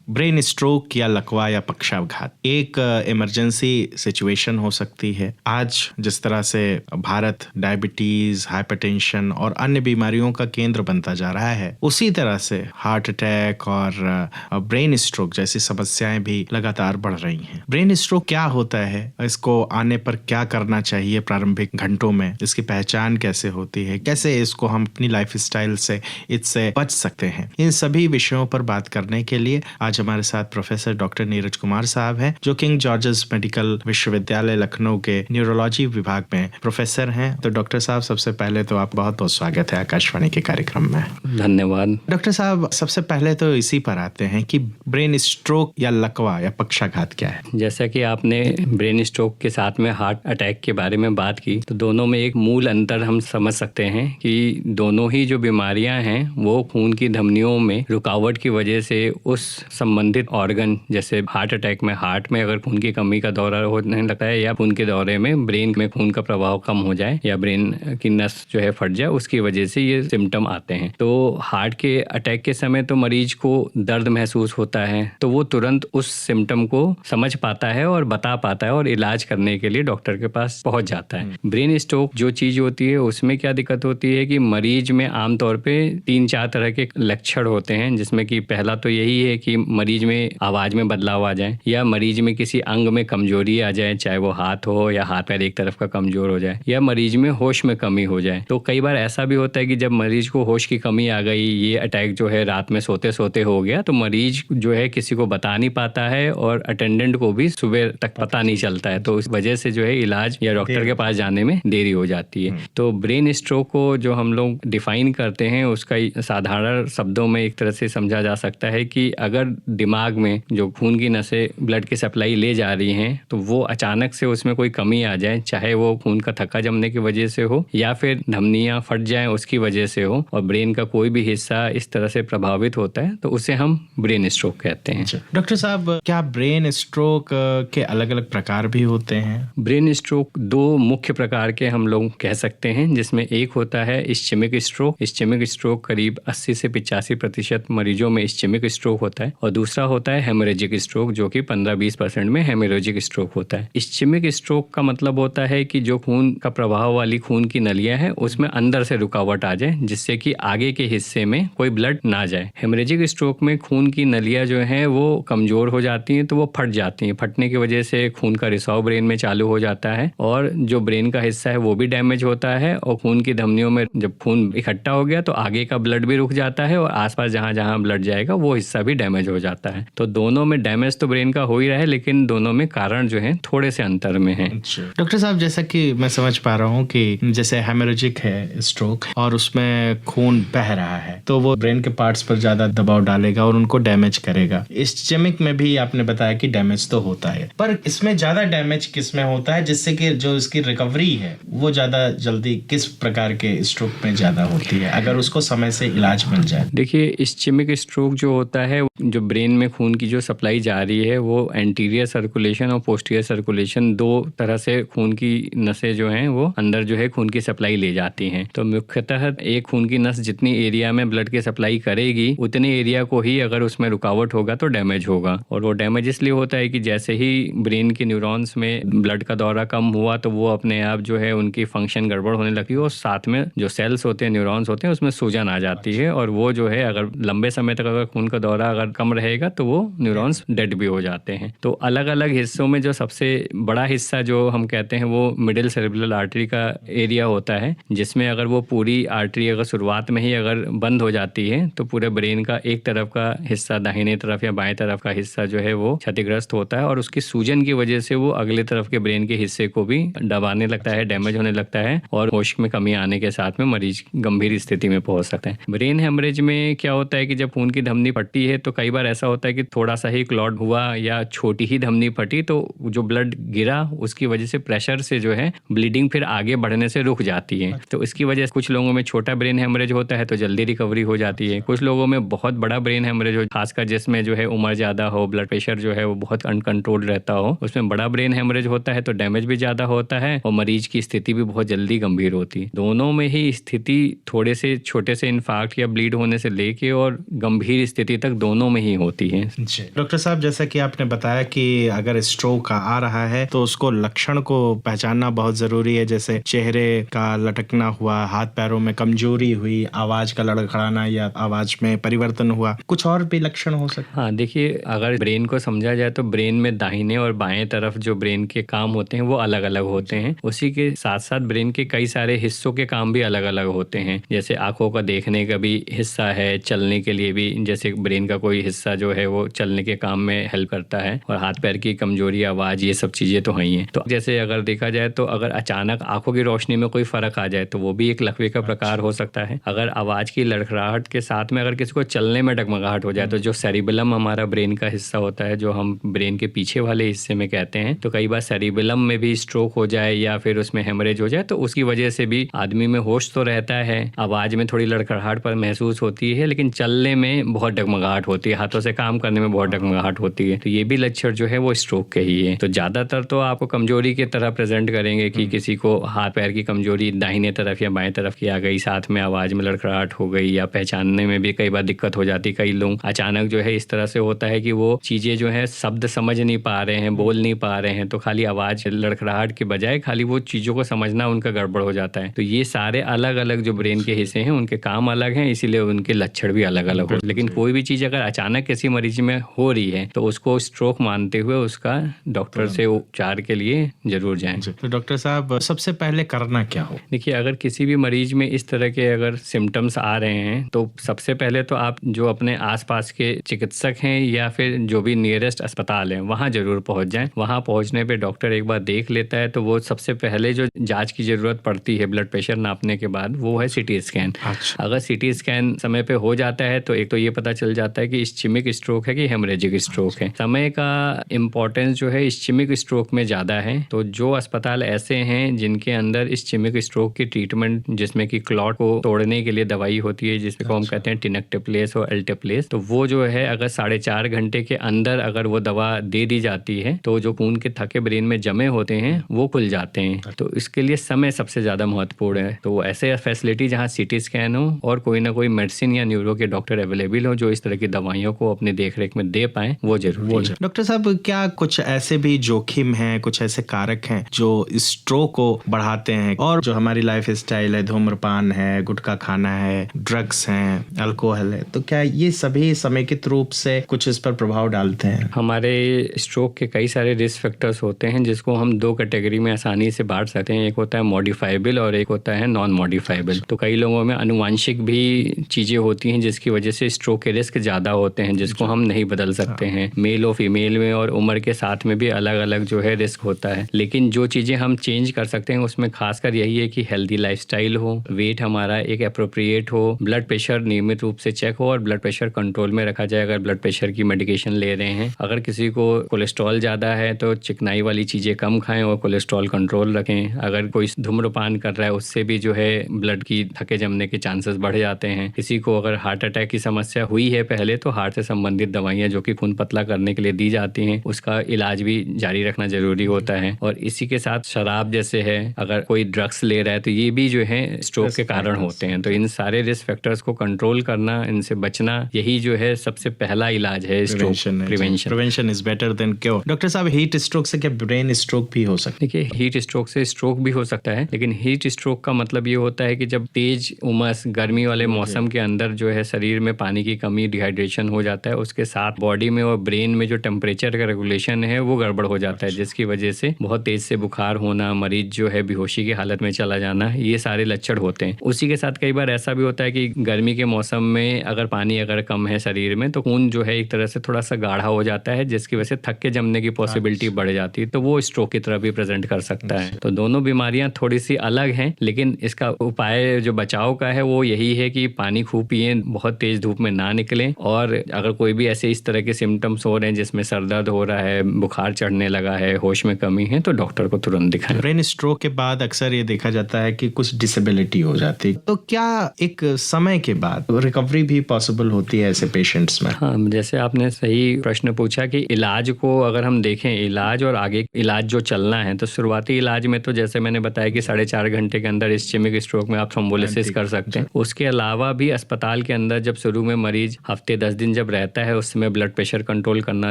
Brain stroke या लकवा या पक्षाघात एक इमरजेंसी सिचुएशन हो सकती है। आज जिस तरह से भारत डायबिटीज, हाइपरटेंशन और अन्य बीमारियों का केंद्र बनता जा रहा है, उसी तरह से हार्ट अटैक और ब्रेन स्ट्रोक जैसी समस्याएं भी लगातार बढ़ रही हैं। ब्रेन स्ट्रोक क्या होता है, इसको आने पर क्या करना चाहिए प्रारंभिक घंटों में, इसकी पहचान कैसे होती है, कैसे इसको हम अपनी लाइफस्टाइल से इससे बच सकते हैं, इन सभी विषयों पर बात करने के लिए आज हमारे साथ प्रोफेसर डॉक्टर नीरज कुमार साहब हैं, जो किंग जॉर्जेस मेडिकल विश्वविद्यालय लखनऊ के न्यूरोलॉजी विभाग में प्रोफेसर हैं। तो डॉक्टर साहब, सबसे पहले तो आप बहुत बहुत स्वागत है आकाशवाणी के कार्यक्रम में। धन्यवाद। डॉक्टर साहब, सबसे पहले तो इसी पर आते हैं कि ब्रेन स्ट्रोक या लकवा या पक्षाघात क्या है। जैसा कि आपने ब्रेन स्ट्रोक के साथ में हार्ट अटैक के बारे में बात की, तो दोनों में एक मूल अंतर हम समझ सकते हैं कि दोनों ही जो बीमारियां हैं वो खून की धमनियों में रुकावट की वजह से उस संबंधित ऑर्गन, जैसे हार्ट अटैक में हार्ट में अगर खून की कमी का दौरा होने लगता है या खून के दौरे में ब्रेन में खून का प्रवाह कम हो जाए या ब्रेन की नस जो है फट जाए, उसकी वजह से ये सिम्टम आते हैं। तो हार्ट के अटैक के समय तो मरीज को दर्द महसूस होता है, तो वो तुरंत उस सिम्टम को समझ पाता है और बता पाता है और इलाज करने के लिए डॉक्टर के पास पहुंच जाता है। ब्रेन स्ट्रोक जो चीज होती है उसमें क्या दिक्कत होती है कि मरीज में आमतौर पे 3-4 तरह के लक्षण होते हैं, जिसमें कि पहला तो यही है कि मरीज में आवाज में बदलाव आ जाए या मरीज में किसी अंग में कमजोरी आ जाए, चाहे वो हाथ हो या हाथ पैर एक तरफ का कमजोर हो जाए या मरीज में होश में कमी हो जाए। तो कई बार ऐसा भी होता है कि जब मरीज को होश की कमी आ गई, ये अटैक जो है रात में सोते सोते हो गया, तो मरीज जो है किसी को बता नहीं पाता है और अटेंडेंट को भी सुबह तक पता नहीं चलता है। तो इस वजह से जो है इलाज या डॉक्टर के पास जाने में देरी हो जाती है। तो ब्रेन स्ट्रोक को जो हम लोग डिफाइन करते हैं, उसका साधारण शब्दों में एक तरह से समझा जा सकता है कि अगर दिमाग में जो खून की नसें ब्लड की सप्लाई ले जा रही हैं, तो वो अचानक से उसमें कोई कमी आ जाए, चाहे वो खून का थक्का जमने की वजह से हो या फिर धमनियां फट जाएं उसकी वजह से हो, और ब्रेन का कोई भी हिस्सा इस तरह से प्रभावित होता है, तो उसे हम ब्रेन स्ट्रोक कहते हैं। डॉक्टर साहब, क्या ब्रेन स्ट्रोक के अलग अलग प्रकार भी होते हैं? ब्रेन स्ट्रोक 2 मुख्य प्रकार के हम लोग कह सकते हैं, जिसमें एक होता है इस्चेमिक स्ट्रोक। इस्चेमिक स्ट्रोक करीब 80 से 85% मरीजों में इस्चेमिक स्ट्रोक होता है, और दूसरा होता है हेमोरेजिक स्ट्रोक, जो कि 15-20% में हेमोरेजिक स्ट्रोक होता है। इस्चेमिक स्ट्रोक का मतलब होता है कि जो खून का प्रवाह वाली खून की नलियां हैं उसमें अंदर से रुकावट आ जाए, जिससे कि आगे के हिस्से में कोई ब्लड ना जाए। हेमोरेजिक स्ट्रोक में खून की नलियां जो हैं वो कमजोर हो जाती हैं, तो वो फट जाती हैं। फटने की वजह से खून का रिसाव ब्रेन में चालू हो जाता है और जो ब्रेन का हिस्सा है वो भी डैमेज होता है, और खून की धमनियों में जब खून इकट्ठा हो गया तो आगे का ब्लड भी रुक जाता है और आसपास जहां जहां ब्लड जाएगा वो हिस्सा भी डैमेज हो जाता है। तो दोनों में डैमेज तो ब्रेन का हो ही रहा है, लेकिन दोनों में कारण जो है थोड़े से अंतर में है। डॉक्टर साहब, जैसा कि मैं समझ पा रहा हूँ कि जैसे हेमोरेजिक है स्ट्रोक और उसमें खून बह रहा है, तो वो ब्रेन के पार्ट्स पर ज्यादा दबाव डालेगा और उनको डैमेज करेगा। इस्चेमिक में भी आपने बताया कि डैमेज तो होता है, पर इसमें ज्यादा डैमेज किस में होता है, जिससे कि जो इसकी रिकवरी है वो ज्यादा जल्दी किस प्रकार के स्ट्रोक में ज्यादा होती है, अगर उसको समय से इलाज मिल जाए? देखिए, इस्चेमिक स्ट्रोक जो होता है, जो ब्रेन में खून की जो सप्लाई जा रही है वो एंटीरियर सर्कुलेशन और पोस्टीरियर सर्कुलेशन 2 तरह से खून की नसें जो हैं वो अंदर जो है खून की सप्लाई ले जाती हैं। तो मुख्यतः एक खून की नस जितनी एरिया में ब्लड की सप्लाई करेगी, उतने एरिया को ही अगर उसमें रुकावट होगा तो डैमेज होगा। और वो डैमेज इसलिए होता है कि जैसे ही ब्रेन के न्यूरॉन्स में ब्लड का दौरा कम हुआ तो वो अपने आप जो है उनकी फंक्शन गड़बड़ होने लगती है, और साथ में जो सेल्स होते हैं, न्यूरॉन्स होते हैं, उसमें सूजन आ जाती है, और वो जो है अगर लंबे समय तक अगर खून का दौरा अगर कम रहेगा तो वो न्यूरॉन्स डेड भी हो जाते हैं। तो अलग अलग हिस्सों में जो सबसे बड़ा हिस्सा जो हम कहते हैं वो मिडिल सेरेब्रल आर्टरी का एरिया होता है, जिसमें अगर वो पूरी आर्टरी अगर शुरुआत में ही अगर बंद हो जाती है तो पूरे ब्रेन का एक तरफ का हिस्सा, दाहिने तरफ या बाएं तरफ का हिस्सा जो है वो क्षतिग्रस्त होता है, और उसकी सूजन की वजह से वो अगले तरफ के ब्रेन के हिस्से को भी दबाने लगता है, डैमेज होने लगता है, और होश में कमी आने के साथ में मरीज गंभीर स्थिति में पहुंच सकता है। ब्रेन हेमरेज में क्या होता है कि जब खून की धमनी फटती है तो कई बार ऐसा होता है कि थोड़ा सा ही क्लॉट हुआ या छोटी ही धमनी फटी, तो जो ब्लड गिरा उसकी वजह से प्रेशर से जो है ब्लीडिंग फिर आगे बढ़ने से रुक जाती है। तो इसकी वजह से कुछ लोगों में छोटा ब्रेन हेमरेज होता है तो जल्दी रिकवरी हो जाती है, कुछ लोगों में बहुत बड़ा ब्रेन हेमरेज हो, खासकर जिसमें जो है उम्र ज्यादा हो, ब्लड प्रेशर जो है वो बहुत अनकंट्रोल्ड रहता हो, उसमें बड़ा ब्रेन हेमरेज होता है तो डैमेज भी ज्यादा होता है और मरीज की स्थिति भी बहुत जल्दी गंभीर होती है। दोनों में ही स्थिति थोड़े से छोटे से इन्फार्क्ट या ब्लीड होने से लेके और गंभीर स्थिति तक दोनों में ही नहीं होती है। जी डॉक्टर साहब, जैसा कि आपने बताया कि अगर स्ट्रोक आ रहा है तो उसको लक्षण को पहचानना बहुत जरूरी है, जैसे चेहरे का लटकना हुआ, हाथ पैरों में कमजोरी हुई, आवाज का लड़खड़ाना या आवाज में परिवर्तन हुआ, कुछ और भी लक्षण हो सकते हैं? हाँ देखिए, अगर ब्रेन को समझा जाए तो ब्रेन में दाहिने और बाएं तरफ जो ब्रेन के काम होते हैं वो अलग अलग होते हैं। उसी के साथ साथ ब्रेन के कई सारे हिस्सों के काम भी अलग अलग होते हैं। जैसे आंखों का देखने का भी हिस्सा है, चलने के लिए भी जैसे ब्रेन का कोई हिस्सा जो है वो चलने के काम में हेल्प करता है, और हाथ पैर की कमजोरी, आवाज, ये सब चीजें तो हैं ही हैं। तो जैसे अगर देखा जाए तो अगर अचानक आंखों की रोशनी में कोई फर्क आ जाए तो वो भी एक लकवे का प्रकार हो सकता है। अगर आवाज की लड़खड़ाहट के साथ में अगर किसी को चलने में डगमगाहट हो जाए तो जो सेरिबेलम हमारा ब्रेन का हिस्सा होता है, जो हम ब्रेन के पीछे वाले हिस्से में कहते हैं, तो कई बार सेरिबेलम में भी स्ट्रोक हो जाए या फिर उसमें हेमरेज हो जाए तो उसकी वजह से भी आदमी में होश तो रहता है, आवाज में थोड़ी लड़खड़ाहट पर महसूस होती है, लेकिन चलने में बहुत डगमगाहट होती है, हाथों से काम करने में बहुत डगमगाहट होती है। तो ये भी लक्षण जो है वो स्ट्रोक के ही है। तो ज्यादातर तो आपको कमजोरी की तरह प्रेजेंट करेंगे कि किसी को हाथ पैर की कमजोरी दाहिने तरफ या बाएं तरफ की आ गई, साथ में आवाज में लड़खड़ाहट हो गई, या पहचानने में भी कई बार दिक्कत हो जाती। कई लोग अचानक जो है इस तरह से होता है कि वो चीजें जो है शब्द समझ नहीं पा रहे हैं, बोल नहीं पा रहे हैं, तो खाली आवाज लड़खड़ाहट के बजाय खाली वो चीजों को समझना उनका गड़बड़ हो जाता है। तो ये सारे अलग अलग जो ब्रेन के हिस्से हैं उनके काम अलग हैं, इसीलिए उनके लक्षण भी अलग अलग हो। लेकिन कोई भी चीज अगर अचानक किसी मरीज में हो रही है तो उसको स्ट्रोक मानते हुए उसका डॉक्टर से उपचार के लिए जरूर जाएं। तो डॉक्टर साहब, सबसे पहले करना क्या हो? देखिए, अगर किसी भी मरीज में इस तरह के अगर सिम्टम्स आ रहे हैं तो सबसे पहले तो आप जो अपने आसपास के चिकित्सक हैं या फिर जो भी नियरेस्ट अस्पताल है वहाँ जरूर पहुँच जाएं। वहाँ पहुँचने पे डॉक्टर एक बार देख लेता है तो वो सबसे पहले जो जांच की जरूरत पड़ती है ब्लड प्रेशर नापने के बाद वो है सीटी स्कैन। अच्छा। अगर सीटी स्कैन समय पे हो जाता है तो एक तो ये पता चल जाता है कि इस्चेमिक स्ट्रोक है कि हेमरेजिक स्ट्रोक है। समय का इम्पोर्टेंस जो है इस्चेमिक स्ट्रोक में ज़्यादा है। तो जो अस्पताल ऐसे हैं जिनके अंदर इस्चेमिक स्ट्रोक की ट्रीटमेंट, जिसमें कि क्लॉट को तोड़ने के लिए दवाई होती है जिसको हम कहते हैं टिनेक्टेप्लेस और एल्टेप्लेस, तो वो जो है अगर 4.5 घंटे के अंदर अगर वो दवा दे दी जाती है तो जो खून के थके ब्रेन में जमे होते हैं वो खुल जाते हैं। तो इसके लिए समय सबसे ज़्यादा महत्वपूर्ण है। तो ऐसे फैसिलिटी जहाँ सीटी स्कैन हो और कोई ना कोई मेडिसिन या न्यूरो के डॉक्टर अवेलेबल हो जो इस तरह की दवाइयों को अपनी देखरेख में दे पाए, वो जरूरी है। डॉक्टर साहब, क्या कुछ ऐसे भी जोखिम हैं, कुछ ऐसे कारक हैं जो स्ट्रोक को बढ़ाते हैं, और जो हमारी लाइफ स्टाइल है, धूम्रपान है, गुटखा खाना है, ड्रग्स हैं, अल्कोहल है, तो क्या ये सभी समेकित रूप से कुछ इस पर प्रभाव डालते हैं? हमारे स्ट्रोक के कई सारे रिस्क फैक्टर्स होते हैं जिसको हम 2 कैटेगरी में आसानी से बांट सकते हैं। एक होता है मॉडिफाइबल और एक होता है नॉन मॉडिफाइबल। तो कई लोगों में अनुवांशिक भी चीजें होती हैं जिसकी वजह से स्ट्रोक के रिस्क ज्यादा होते हैं, जिसको हम नहीं बदल सकते हैं। मेल और फीमेल में और उम्र के साथ में भी अलग अलग जो है रिस्क होता है। लेकिन जो चीजें हम चेंज कर सकते हैं उसमें खासकर यही है कि हेल्दी लाइफस्टाइल हो, वेट हमारा एक एप्रोप्रिएट हो, ब्लड प्रेशर नियमित रूप से चेक हो और ब्लड प्रेशर कंट्रोल में रखा जाए अगर ब्लड प्रेशर की मेडिकेशन ले रहे हैं। अगर किसी को कोलेस्ट्रॉल ज़्यादा है तो चिकनाई वाली चीज़ें कम खाएं और कोलेस्ट्रॉल कंट्रोल रखें। अगर कोई धूम्रपान कर रहा है उससे भी जो है ब्लड की थके जमने के चांसेस बढ़ जाते हैं। किसी को अगर हार्ट अटैक की समस्या हुई है पहले तो हार्ट से संबंधित दवाइयाँ जो कि खून पतला करने के लिए दी जाती हैं उसका इलाज भी जारी रखना जरूरी होता है। और इसी के साथ शराब जैसे है, अगर कोई ड्रग्स ले रहा है तो ये भी जो है स्ट्रोक के कारण होते हैं। तो इन सारे रिस्क फैक्टर्स को कंट्रोल करना, इनसे बचना, यही जो है सबसे पहला इलाज है stroke. Prevention is better than cure. Doctor साहब, हीट स्ट्रोक से क्या ब्रेन स्ट्रोक भी हो सकता है? देखिए, हीट स्ट्रोक से स्ट्रोक भी हो सकता है, लेकिन हीट स्ट्रोक का मतलब ये होता है कि जब तेज उमस गर्मी वाले मौसम के अंदर जो है शरीर में पानी की कमी, डिहाइड्रेशन हो जाता है, उसके साथ बॉडी में और ब्रेन में जो टेम्परेचर का रेगुलेशन है वो गड़बड़ हो जाता है, जिसकी वजह से बहुत तेज से बुखार होना, मरीज जो है बेहोशी की हालत में चला जाना, ये सारे लक्षण होते हैं। उसी के साथ कई बार ऐसा भी होता है कि गर्मी के मौसम में अगर पानी अगर कम है शरीर में तो खून जो है एक तरह से थोड़ा सा गाढ़ा हो जाता है, जिसकी वजह से थक के जमने की पॉसिबिलिटी बढ़ जाती है, तो वो स्ट्रोक की तरह भी प्रेजेंट कर सकता है। तो दोनों बीमारियां थोड़ी सी अलग हैं, लेकिन इसका उपाय जो बचाव का है वो यही है कि पानी खूब पिए, बहुत तेज धूप में ना निकलें, और अगर कोई भी ऐसे इस तरह के सिम्टम्स हो रहे हैं जिसमें सर दर्द हो रहा है, बुखार चढ़ने लगा है, होश में कमी है, तो डॉक्टर को तुरंत दिखाएं। ब्रेन स्ट्रोक के बाद अक्सर ये देखा जाता है कि कुछ डिसेबिलिटी हो जाती है, तो क्या एक समय के बाद रिकवरी भी पॉसिबल होती है ऐसे पेशेंट्स में? हाँ, जैसे आपने सही प्रश्न पूछा कि इलाज को अगर हम देखें, इलाज और आगे इलाज जो चलना है, तो शुरुआती इलाज में तो जैसे मैंने बताया कि 4.5 घंटे के अंदर इस्चेमिक स्ट्रोक में आप थ्रोम्बोलिसिस कर सकते हैं। उसके अलावा भी अस्पताल के अंदर जब शुरू में मरीज हफ्ते 10 दिन जब जब रहता है उस समय ब्लड प्रेशर कंट्रोल करना,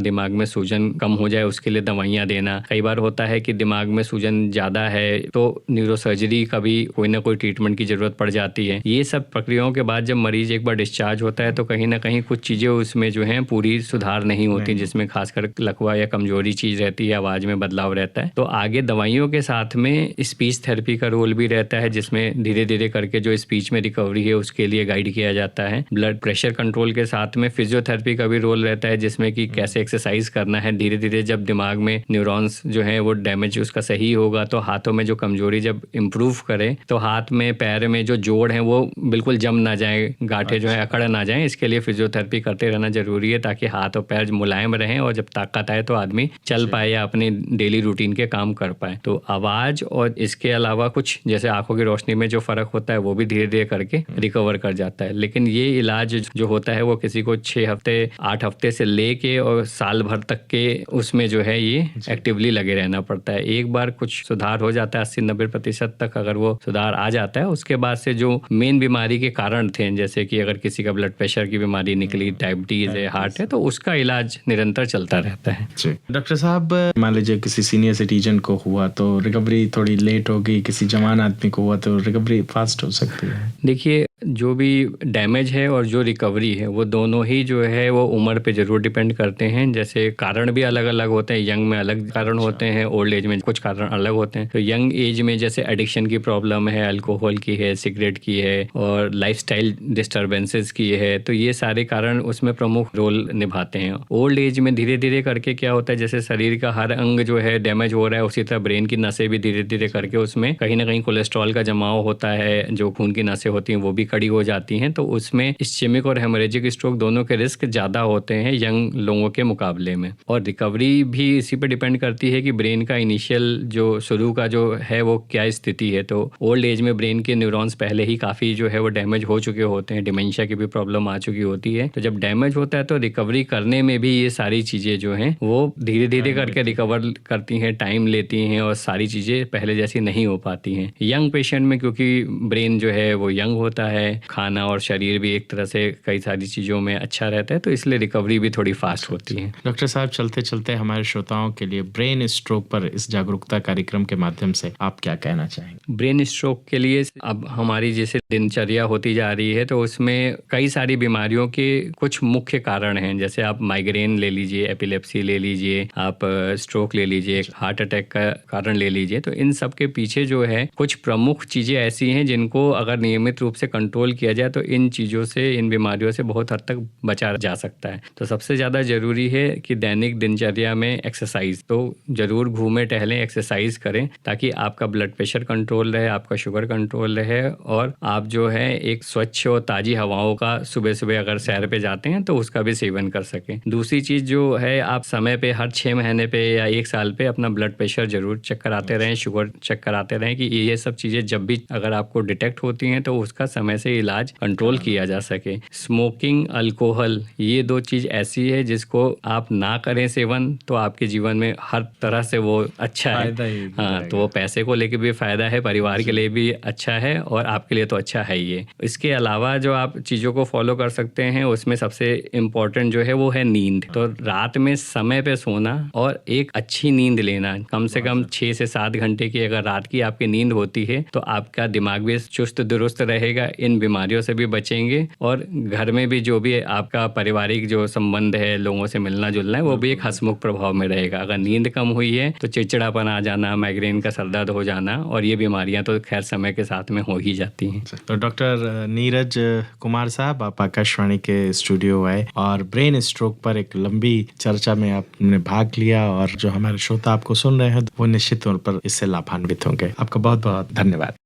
दिमाग में सूजन कम हो जाए उसके लिए दवाइयाँ देना। कई बार होता है कि दिमाग में सूजन ज़्यादा है तो न्यूरोसर्जरी का भी कोई ना कोई ट्रीटमेंट की ज़रूरत पड़ जाती है। ये सब प्रक्रियाओं के बाद जब मरीज एक बार डिस्चार्ज होता है तो कहीं ना कहीं कुछ चीज़ें उसमें जो हैं पूरी सुधार नहीं होती, जिसमें खासकर लकवा या कमजोरी चीज़ रहती है, आवाज़ में बदलाव रहता है। तो आगे दवाइयों के साथ में स्पीच थेरेपी का रोल भी रहता है, जिसमें धीरे धीरे करके जो स्पीच में रिकवरी है उसके लिए गाइड किया जाता है। ब्लड प्रेशर कंट्रोल के साथ में फिजियोथेरेपी का भी रोल रहता है, जिसमें कि कैसे एक्सरसाइज करना है। धीरे धीरे जब दिमाग में न्यूरॉन्स जो है वो डैमेज उसका सही होगा तो हाथों में जो कमजोरी जब इम्प्रूव करे तो हाथ में पैर में जो जोड़ है वो बिल्कुल जम ना जाए, गांठें जो है अकड़ ना जाए। इसके लिए फिजियोथेरेपी करते रहना जरूरी है ताकि हाथ और पैर मुलायम रहें और जब ताकत आए तो आदमी चल पाए या अपने डेली रूटीन के काम कर पाए। तो आवाज़ और इसके अलावा कुछ जैसे आंखों की रोशनी में जो फ़र्क होता है वो भी धीरे धीरे करके रिकवर कर जाता है। लेकिन ये इलाज जो होता है वो किसी को 6 हफ्ते 8 हफ्ते से लेके और साल भर तक के उसमें जो है ये एक्टिवली लगे रहना पड़ता है। एक बार कुछ सुधार हो जाता है 80-90% तक अगर वो सुधार आ जाता है, उसके बाद से जो मेन बीमारी के कारण थे, जैसे कि अगर किसी का ब्लड प्रेशर की बीमारी निकली, डायबिटीज़ है, हार्ट है, तो उसका इलाज निरंतर चलता रहता है। डॉक्टर साहब, मान लीजिए किसी सीनियर सिटीजन को हुआ तो रिकवरी थोड़ी लेट होगी, किसी जवान आदमी को हुआ तो रिकवरी फास्ट हो सकती है। देखिए, जो भी डैमेज है और जो रिकवरी है वो दोनों ही जो है वो उम्र पे ज़रूर डिपेंड करते हैं। जैसे कारण भी अलग अलग होते हैं, यंग में अलग कारण होते हैं, ओल्ड एज में कुछ कारण अलग होते हैं। तो यंग एज में जैसे एडिक्शन की प्रॉब्लम है, अल्कोहल की है, सिगरेट की है और लाइफस्टाइल डिस्टर्बेंसेस की है, तो ये सारे कारण उसमें प्रमुख रोल निभाते हैं। ओल्ड एज में धीरे धीरे करके क्या होता है, जैसे शरीर का हर अंग जो है डैमेज हो रहा है, उसी तरह ब्रेन की नसें भी धीरे धीरे करके उसमें कहीं ना कहीं कोलेस्ट्रॉल का जमाव होता है, जो खून की नसें होती हैं वो भी कड़ी हो जाती हैं। तो उसमें इस्चेमिक और हेमोरेजिक स्ट्रोक दोनों के रिस्क ज़्यादा होते हैं यंग लोगों के मुकाबले में। और रिकवरी भी इसी पे डिपेंड करती है कि ब्रेन का इनिशियल जो शुरू का जो है वो क्या स्थिति है। तो ओल्ड एज में ब्रेन के न्यूरॉन्स पहले ही काफ़ी जो है वो डैमेज हो चुके होते हैं, डिमेंशिया की भी प्रॉब्लम आ चुकी होती है। तो जब डैमेज होता है तो रिकवरी करने में भी ये सारी चीज़ें जो हैं वो धीरे धीरे करके रिकवर करती हैं, टाइम लेती हैं और सारी चीज़ें पहले जैसी नहीं हो पाती हैं। यंग पेशेंट में क्योंकि ब्रेन जो है वो यंग होता है, खाना और शरीर भी एक तरह से कई सारी चीज़ों में अच्छा रहता है, तो इसलिए रिकवरी भी थोड़ी फास्ट होती है। डॉक्टर साहब, चलते चलते हमारे श्रोताओं के लिए ब्रेन स्ट्रोक पर इस जागरूकता कार्यक्रम के माध्यम से आप क्या कहना चाहेंगे? ब्रेन स्ट्रोक के लिए अब हमारी जैसे दिनचर्या होती जा रही है तो उसमें कई सारी बीमारियों के कुछ मुख्य कारण हैं। जैसे आप माइग्रेन ले लीजिए, एपिलेप्सी ले लीजिए, आप स्ट्रोक ले लीजिए, हार्ट अटैक का कारण ले लीजिए। तो इन सब के पीछे जो है कुछ प्रमुख चीज़ें ऐसी हैं जिनको अगर नियमित रूप से कंट्रोल किया जाए तो इन चीज़ों से, इन बीमारियों से बहुत हद तक बचा जा सकता है। तो सबसे ज़्यादा ज़रूरी है कि दैनिक दिनचर्या में एक्सरसाइज तो ज़रूर घूमें टहलें, एक्सरसाइज करें ताकि आपका ब्लड प्रेशर कंट्रोल रहे, आपका शुगर कंट्रोल रहे और आप जो है एक स्वच्छ और ताज़ी हवाओं का सुबह सुबह अगर सैर पे जाते हैं तो उसका भी सेवन कर सकें। दूसरी चीज़ जो है, आप समय पे हर 6 महीने पे या 1 साल पे अपना ब्लड प्रेशर ज़रूर चेक कराते रहें, शुगर चेक कराते रहें कि ये सब चीज़ें जब भी अगर आपको डिटेक्ट होती हैं तो उसका समय से इलाज कंट्रोल किया जा सके। स्मोकिंग, अल्कोहल, ये 2 चीज़ ऐसी है जिसको आप ना करें सेवन तो आपके जीवन में हर तरह से वो अच्छा है। हाँ, तो वो पैसे को लेके भी फ़ायदा है, परिवार के लिए भी अच्छा है और आपके लिए तो अच्छा है ही है। इसके अलावा जो आप चीज़ों को फॉलो कर सकते हैं उसमें सबसे इम्पोर्टेंट जो है वो है नींद। तो रात में समय पे सोना और एक अच्छी नींद लेना, कम से कम 6 से 7 घंटे की अगर रात की आपकी नींद होती है तो आपका दिमाग भी चुस्त दुरुस्त रहेगा, इन बीमारियों से भी बचेंगे और घर में भी जो भी आपका पारिवारिक जो संबंध है, लोगों से मिलना जुलना है, वो भी एक हंसमुख प्रभाव में रहेगा। अगर नींद कम हुई है तो चिड़चिड़ापन आ जाना, माइग्रेन का सरदर्द हो जाना और ये बीमारियां तो खैर समय के साथ में हो ही जाती हैं। तो डॉक्टर नीरज कुमार साहब, आप आकाशवाणी के स्टूडियो आए और ब्रेन स्ट्रोक पर एक लंबी चर्चा में आपने भाग लिया और जो हमारे श्रोता आपको सुन रहे हैं वो निश्चित तौर पर इससे लाभान्वित होंगे। आपका बहुत बहुत धन्यवाद।